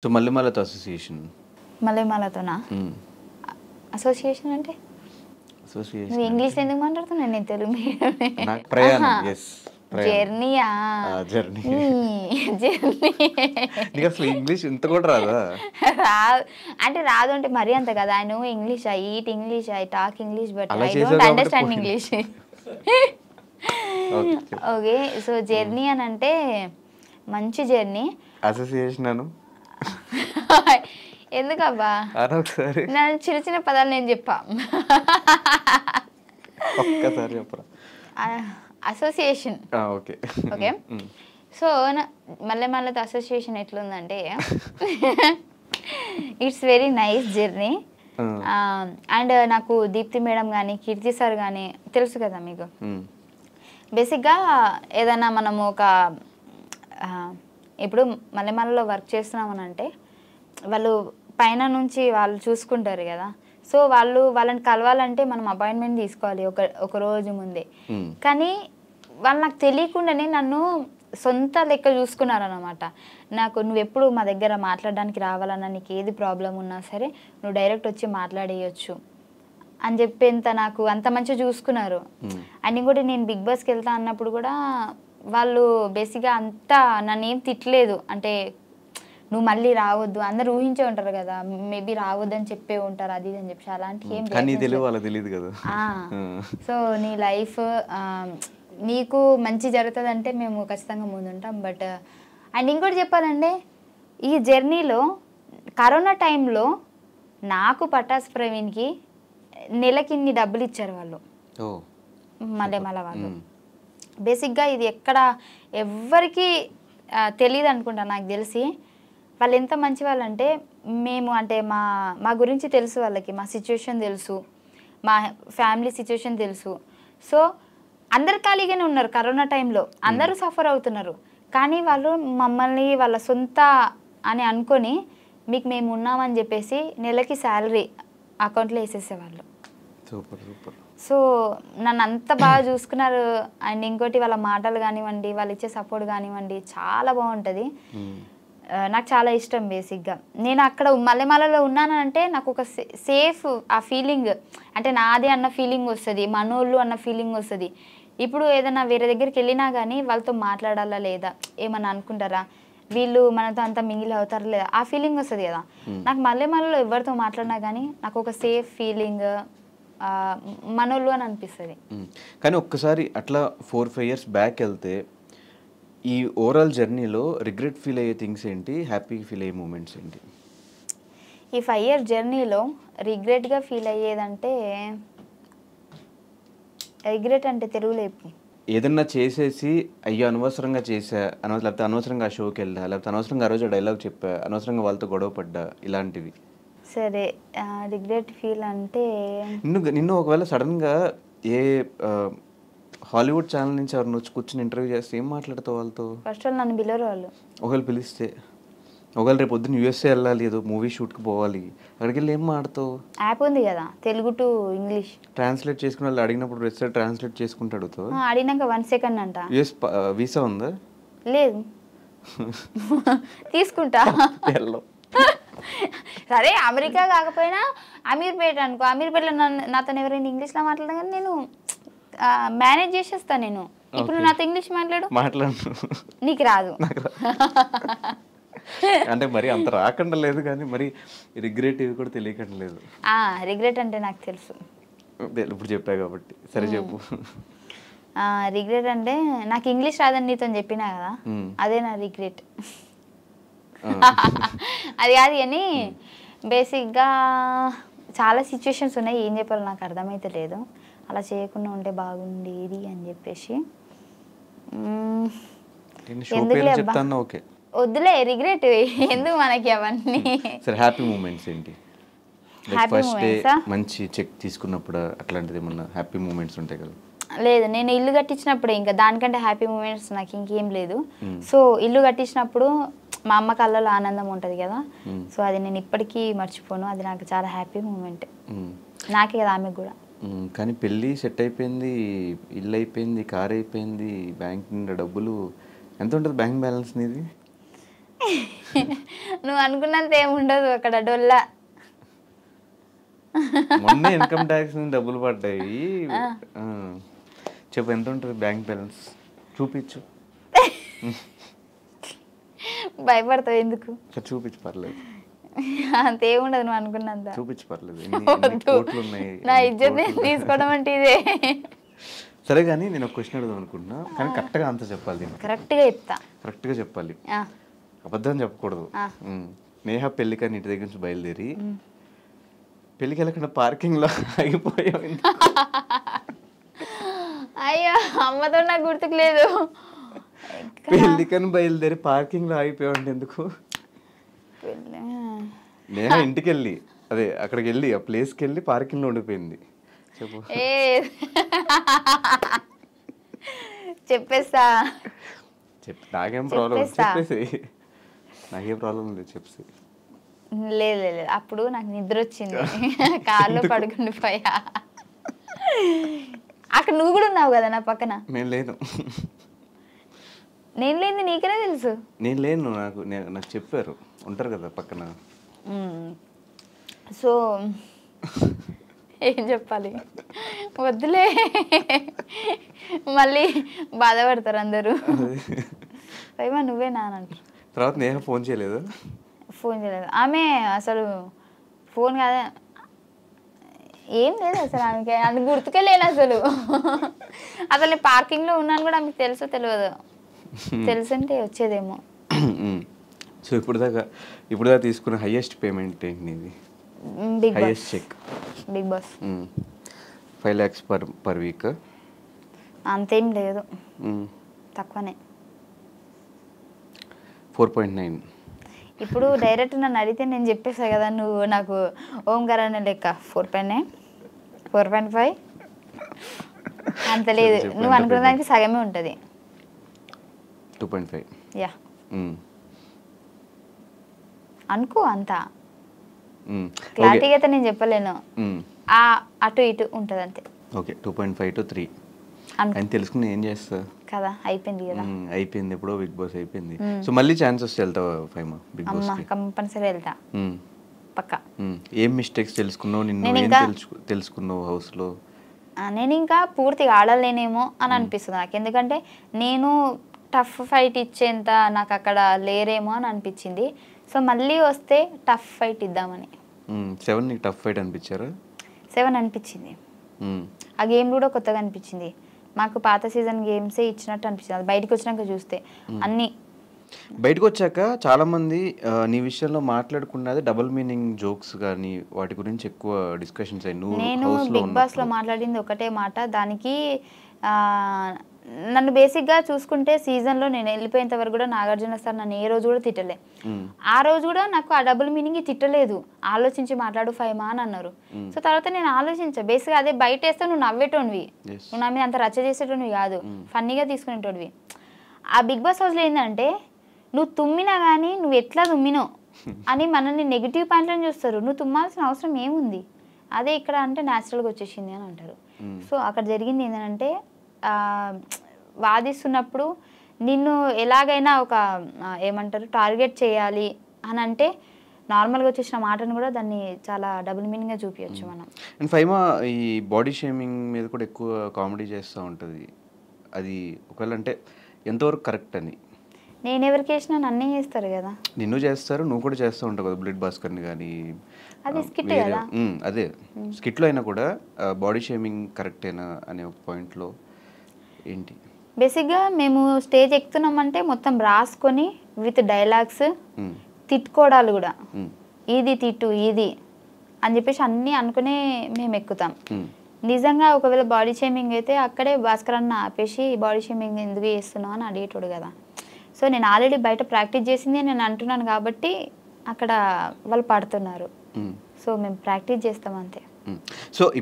So మల్లెమాలతో association. మల్లెమాలతోనా? Association అంటే? అసోసియేషన్ నువ్వు ఇంగ్లీష్లో ఎందుకు మాట్లాడుతున్నావు? నేను తెలుగు మీడియమే. నాకు ప్రయాణం. ఎస్, జర్నీయా? జర్నీ. జర్నీ నీకు అసలు ఇంగ్లీష్ ఇంత కూడా రాదా? రాదు అంటే రాదు అంటే మరీ అంత కదా. I know English, I eat English, I talk English, but అలా ఐ చేసావు డోంట్ కాబట్టి అండర్స్టాండ్ పోనీ. English. Okay. Okay, so journey అని అంటే మంచి జర్నీ. అసోసియేషన్ అను ఎందుకబ్బా? అను ఒకసారి. నేను చిన్న చిన్న పదాలు నేను చెప్పా. ఒక్కసారి చెప్పరా? అసోసియేషన్. ఓకే ఓకే, సో మల్లెమాలతో అసోసియేషన్ ఎట్లుందంటే it's very nice journey. And నాకు దీప్తి మేడం కానీ కీర్తి సార్ కానీ తెలుసు కదా మీకు. బేసిక్గా ఏదైనా మనము ఒక ఇప్పుడు మల్లెమాలలో వర్క్ చేస్తున్నామని అంటే వాళ్ళు పైన నుంచి వాళ్ళు చూసుకుంటారు కదా. సో వాళ్ళని కలవాలంటే మనం అపాయింట్మెంట్ తీసుకోవాలి ఒక రోజు ముందే. కానీ వాళ్ళు నాకు తెలియకుండానే నన్ను సొంత లెక్క చూసుకున్నారనమాట. నువ్వు ఎప్పుడు మా దగ్గర మాట్లాడడానికి రావాలన్నా, నీకు ఏది ప్రాబ్లం ఉన్నా సరే నువ్వు డైరెక్ట్ వచ్చి మాట్లాడేయచ్చు అని చెప్పేంత నాకు అంత మంచిగా చూసుకున్నారు. అండ్ ఇంకోటి నేను బిగ్ బాస్కి వెళ్తా అన్నప్పుడు కూడా వాళ్ళు బేసిక్గా అంతా నన్ను ఏం తిట్టలేదు. అంటే నువ్వు మళ్ళీ రావద్దు, అందరు ఊహించే ఉంటారు కదా, మేబీ రావద్దు అని చెప్పే ఉంటారు అది అని చెప్పి. అలాంటి ఏం తెలియదు కదా. సో నీ లైఫ్ నీకు మంచి జరుగుతుంది అంటే మేము ఖచ్చితంగా ముందుంటాం. బట్ అండ్ ఇంకోటి చెప్పాలంటే ఈ జర్నీలో కరోనా టైంలో నాకు పటాస్ ప్రవీణ్కి నెలకి ఇన్ని డబ్బులు ఇచ్చారు వాళ్ళు, మల్లెమాల వాళ్ళు. బేసిక్గా ఇది ఎక్కడ ఎవ్వరికి తెలియదు అనుకుంటా. నాకు తెలిసి వాళ్ళు ఎంత మంచి వాళ్ళు అంటే, మేము అంటే మా గురించి తెలుసు వాళ్ళకి, మా సిచ్యువేషన్ తెలుసు, మా ఫ్యామిలీ సిచ్యువేషన్ తెలుసు. సో అందరు ఖాళీగానే ఉన్నారు కరోనా టైంలో, అందరూ సఫర్ అవుతున్నారు. కానీ వాళ్ళు మమ్మల్ని వాళ్ళ సొంత అని అనుకొని మీకు మేము ఉన్నామని చెప్పేసి నెలకి శాలరీ అకౌంట్లో వేసేసేవాళ్ళు. Super super. సో నన్ను అంత బాగా చూసుకున్నారు. అండ్ ఇంకోటి వాళ్ళ మాటలు కానివ్వండి, వాళ్ళు ఇచ్చే సపోర్ట్ కానివ్వండి చాలా బాగుంటుంది. నాకు చాలా ఇష్టం. బేసిక్గా నేను అక్కడ మల్లెమాలలో ఉన్నానంటే నాకు ఒక సేఫ్ ఆ ఫీలింగ్, అంటే నాదే అన్న ఫీలింగ్ వస్తుంది, మనోళ్ళు అన్న ఫీలింగ్ వస్తుంది. ఇప్పుడు ఏదైనా వేరే దగ్గరికి వెళ్ళినా కానీ వాళ్ళతో మాట్లాడాలా లేదా, ఏమన్నా అనుకుంటారా, వీళ్ళు మనతో అంతా మింగిల్ అవుతారా లేదా, ఆ ఫీలింగ్ వస్తుంది కదా. నాకు మల్లెమాలలో ఎవరితో మాట్లాడినా కానీ నాకు ఒక సేఫ్ ఫీలింగ్, మనోళ్ళు అని అనిపిస్తుంది. కానీ ఒక్కసారి అట్లా 4-5 years బ్యాక్ వెళ్తే ఈ ఓవరాల్ జర్నీలో రిగ్రెట్ ఫీల్ అయ్యే థింగ్స్ ఏంటి, హ్యాపీ ఫీల్ అయ్యే మూమెంట్స్ ఏంటి? ఈ 5 years జర్నీలో రిగ్రెట్గా ఫీల్ అయ్యేదంటే, రిగ్రెట్ అంటే తెలుగులో చెప్పు. ఏదన్నా చేసేసి అయ్యో అనవసరంగా చేసా, లేకపోతే అనవసరంగా ఆ షోకి వెళ్ళా, లేకపోతే అనవసరంగా ఆ రోజు డైలాగ్ చెప్పా, అనవసరంగా వాళ్ళతో గొడవ పడ్డా, ఇలాంటివి. సరే, రిగ్రెట్ ఫీల్ అంటే నిన్ను ఒకవేళ సడన్గా ఏ హాలీవుడ్ ఛానల్ నుంచి ఎవరిని వచ్చి కూర్చొని ఇంటర్వ్యూ చేస్తే ఏం మాట్లాడతావు వాళ్ళతో? ఫస్ట్ వాళ్ళు నన్ను పిలవరు. వాళ్ళు ఒకవేళ పిలిస్తే, ఒకవేళ రేపు పొద్దున్న యూఎస్ఏ వెళ్ళాలి, ఏదో మూవీ షూట్కి పోవాలి, అక్కడికి వెళ్ళి ఏం మాడతావు? యాప్ ఉంది కదా తెలుగు టు ఇంగ్లీష్ ట్రాన్స్లేట్ చేసుకుని వాళ్ళు అడిగినప్పుడు రెస్టారెంట్ ట్రాన్స్లేట్ చేసుకుంటూ అడుగుతావు? అడిగినాక 1 second అంట. యూఎస్ వీసా ఉందా? లేదు. తీసుకుంటా. సరే అమెరికా కాకపోయినా అమీర్పేట అనుకో, అమీర్పేటలో నాతో ఎవరైనా ఇంగ్లీష్లో మాట్లాడగా కానీ నేను మేనేజ్ చేసేస్తాను. నేను ఇప్పుడు నాతో ఇంగ్లీష్ మాట్లాడు, నీకు రాదు. అంటే మరి అంత రాకుండా లేదు కానీ మరి రిగ్రెట్ ఇవి కూడా తెలియకుండా లేదు. రిగ్రెట్ అంటే నాకు తెలుసు, ఇప్పుడు చెప్పా కాబట్టి. సరే చెప్పు. రిగ్రెట్ అంటే నాకు ఇంగ్లీష్ రాదని నీతో చెప్పినా కదా, అదే నా రిగ్రెట్. అది కాదు కానీ బేసిక్గా చాలా సిచ్యువేషన్స్ ఉన్నాయి, ఏం చెప్పాలో నాకు అర్థమైతే లేదు. అలా చేయకుండా ఉంటే బాగుండేది అని చెప్పేసి. వద్దులే రిగ్రెట్, ఎందుకు మనకి అవన్నీ. హ్యాపీ మూమెంట్స్ ఏంటి? మంచి చెక్ తీసుకున్నప్పుడు అట్లాంటిది ఏమన్నా హ్యాపీ మూమెంట్స్ ఉంటాయి కదా? లేదు, నేను ఇల్లు కట్టించినప్పుడే, ఇంకా దానికంటే హ్యాపీ మూమెంట్స్ నాకు ఇంకేం లేదు. సో ఇల్లు కట్టించినప్పుడు మా అమ్మ కళ్ళలో ఆనందం ఉంటుంది కదా, సో అది నేను ఇప్పటికీ మర్చిపోను. అది నాకు చాలా హ్యాపీ మూమెంట్, నాకే కదా ఆమెకు కూడా. కానీ పెళ్ళి సెట్ అయిపోయింది, ఇల్లు అయిపోయింది, కార్ అయిపోయింది, బ్యాంక్ నిండా డబ్బులు. ఎంత ఉంటుంది బ్యాంక్ బ్యాలెన్స్ నీది? నువ్వు అనుకున్నంత ఏముండదు అక్కడ డొల్లా. మొన్న ఇన్కమ్ ట్యాక్స్ నుంచి డబ్బులు పడ్డాయి. ఆ. చెప్పు ఎంత ఉంటుంది బ్యాంక్ బ్యాలెన్స్ చూపించు. భయపడతావు ఎందుకు? చూపించు పర్లేదు. అంతేముండదు నువ్వు అనుకున్నంత. చూపించు పర్లేదు. ఎన్ని కోట్లు ఉన్నాయి. నా ఇజ్జత్ తీసుకోవడం అంటే ఇదే. సరే కానీ నేను ఒక క్వశ్చన్ అడుగుదాం అనుకుంటున్నా, కానీ కరెక్ట్గా ఆన్సర్ చెప్పాలి. కరెక్ట్గా చెప్తా. కరెక్ట్గా చెప్పాలి, అబద్ధం చెప్పకూడదు. నేహ పెళ్ళికని ఇంటి దగ్గర నుంచి బయలుదేరి పెళ్ళికి వెళ్ళకుండా పార్కింగ్లో ఆగిపోయావు. అయ్యో అమ్మతో నాకు గుర్తుకు లేదు. పెళ్ళికని బయలుదేరి పార్కింగ్లో ఆగిపోయావు అంటే ఎందుకు? నేహ ఇంటికి వెళ్ళి అదే అక్కడికి వెళ్ళి ఆ ప్లేస్కి వెళ్ళి పార్కింగ్లో ఉండిపోయింది. చెప్పు. చెప్పేస్తా. నాకేం ప్రాబ్లం? చెప్పేసి. నాకేం ప్రాబ్లం లేదు, చెప్పేసి. లేదు లేదు, అప్పుడు నాకు నిద్ర వచ్చింది, కార్లో పడుకుండిపోయా. అక్కడ నువ్వు కూడా ఉన్నావు కదా నా పక్కన. నేను లేను. నేను లేని నీకనే తెలుసు. నేను లేను, నాకు చెప్పారు ఉంటారు కదా పక్కన. సో ఏం చెప్పాలి, వద్దులే మళ్ళీ బాధపడతారు అందరూ. పైమా నువ్వే నానంటారు. తర్వాత నేహ ఫోన్ చేయలేదు. ఫోన్ చేయలేదు ఆమె, అసలు ఫోన్ కాదా ఏం లేదు అసలు ఆమెకి, అది గుర్తుకే లేను అసలు. అసలు నేను పార్కింగ్లో ఉన్నాను కూడా ఆమెకు తెలుసో తెలియదు, తెలుసుంటే వచ్చేదేమో. సో ఇప్పుడు దాకా తీసుకున్న హైయెస్ట్ పేమెంట్ ఏంటి? Highest check Bigg Boss 5 lakhs per week. అంతేం లేదు, తక్కువనే. 4.9. ఇప్పుడు డైరెక్ట్ నన్ను అడిగితే నేను చెప్పేసా కదా, నువ్వు నాకు ఓంకార్ అనే లెక్క 4.9 4.5 అంత లేదు. నువ్వు అనుకున్న దానికి సగమే ఉంటుంది. 2.5. యా అనుకో, అంత క్లారిటీగా అయితే నేను చెప్పలేను, అటు ఇటు ఉంటుంది అంతే. ఓకే 2.5 to 3 అని తెలుసుకుని ఏం చేస్తా కదా, అయిపోయింది కదా. అయిపోయింది ఎప్పుడో, బిగ్ బాస్ అయిపోయింది. సో మళ్ళీ ఛాన్స్ వస్తే వెళ్తావా ఫైమా బిగ్ బాస్? కంపల్సరీ వెళ్తా పక్కా. ఏం మిస్టేక్స్ తెలుసుకున్నావు, నిన్ను ఏం తెలుసుకున్నావు హౌస్ లో? నేను ఇంకా పూర్తిగా ఆడలేనేమో అని అనిపిస్తుంది నాకు, ఎందుకంటే నేను టఫ్ ఫైట్ ఇచ్చేంత నాకు అక్కడ లేరేమో అని అనిపించింది. సో మళ్ళీ వస్తే టఫ్ ఫైట్ ఇద్దామని. 7 నీకు టఫ్ ఫైట్ అనిపించారా? 7 అనిపించింది. ఆ గేమ్ కూడా కొత్తగా అనిపించింది మాకు, పాత సీజన్ గేమ్సే ఇచ్చినట్టు అనిపించింది. అది బయటకు వచ్చినాక చూస్తే అన్ని బయటకు వచ్చాక చాలా మంది నీ విషయంలో మాట్లాడుకున్నది డబుల్ మీనింగ్ జోక్స్ కానీ వాటి గురించి ఎక్కువ డిస్కషన్స్ అయ్యి. నేను బిగ్ బాస్ లో మాట్లాడింది ఒకటే మాట, దానికి నన్ను బేసిక్గా చూసుకుంటే సీజన్లో నేను వెళ్ళిపోయేంత వరకు కూడా నాగార్జున సార్ నన్ను ఏ రోజు కూడా తిట్టలే. ఆ రోజు కూడా నాకు ఆ డబుల్ మీనింగ్ తిట్టలేదు, ఆలోచించి మాట్లాడు ఫైమా అని అన్నారు. సో తర్వాత నేను ఆలోచించా, బేసిక్గా అదే బయట వేస్తే నువ్వు నవ్వేటోనివి, నువ్వు నా మీద అంత రచ్చ చేసేటోనివి కాదు, ఫన్నీగా తీసుకునేటోనివి. ఆ బిగ్ బాస్ హౌస్లో ఏంటంటే నువ్వు తుమ్మినా కానీ నువ్వు ఎట్లా తుమ్మినావు అని మనల్ని నెగిటివ్ పాయింట్లను చూస్తారు. నువ్వు తుమ్మాల్సిన అవసరం ఏముంది, అదే ఇక్కడ అంటే న్యాచురల్గా వచ్చేసింది అని అంటారు. సో అక్కడ జరిగింది ఏంటంటే వాదిస్తున్నప్పుడు నిన్ను ఎలాగైనా ఒక ఏమంటారు టార్గెట్ చేయాలి అని అంటే నార్మల్గా వచ్చేసిన మాటను కూడా దాన్ని చాలా డబుల్ మీనింగ్గా చూపించచ్చు మనం. అండ్ ఫైమా ఈ బాడీ షేమింగ్ మీద కూడా ఎక్కువ కామెడీ చేస్తూ ఉంటుంది, అది ఒకవేళ అంటే ఎంతవరకు కరెక్ట్ అని? నేను ఎవరికి వేసినా నన్నే చేస్తారు కదా. నిన్ను చేస్తారు, నువ్వు కూడా చేస్తూ ఉంటావు కదా బ్లడ్ భాస్కర్ని కానీ. అది స్కిట్ కదా. అదే స్కిట్లో అయినా కూడా బాడీ షేమింగ్ కరెక్టేనా అనే ఒక పాయింట్లో ఏంటి? బేసిక్గా మేము స్టేజ్ ఎక్కుతున్నామంటే మొత్తం రాసుకొని విత్ డైలాగ్స్, తిట్టుకోవడాలు కూడా, ఇది తిట్టు ఇది అని చెప్పేసి అన్నీ అనుకునే మేము ఎక్కుతాం. నిజంగా ఒకవేళ బాడీ షేమింగ్ అయితే అక్కడే భాస్కర్ అన్న ఆపేసి బాడీ షేమింగ్ ఎందుకు చేస్తున్నావు అని అడిగేటోడు కదా. సో నేను ఆల్రెడీ బయట ప్రాక్టీస్ చేసింది నేను అంటున్నాను కాబట్టి అక్కడ వాళ్ళు పడుతున్నారు. సో మేము ప్రాక్టీస్ చేస్తాం అంతే. సో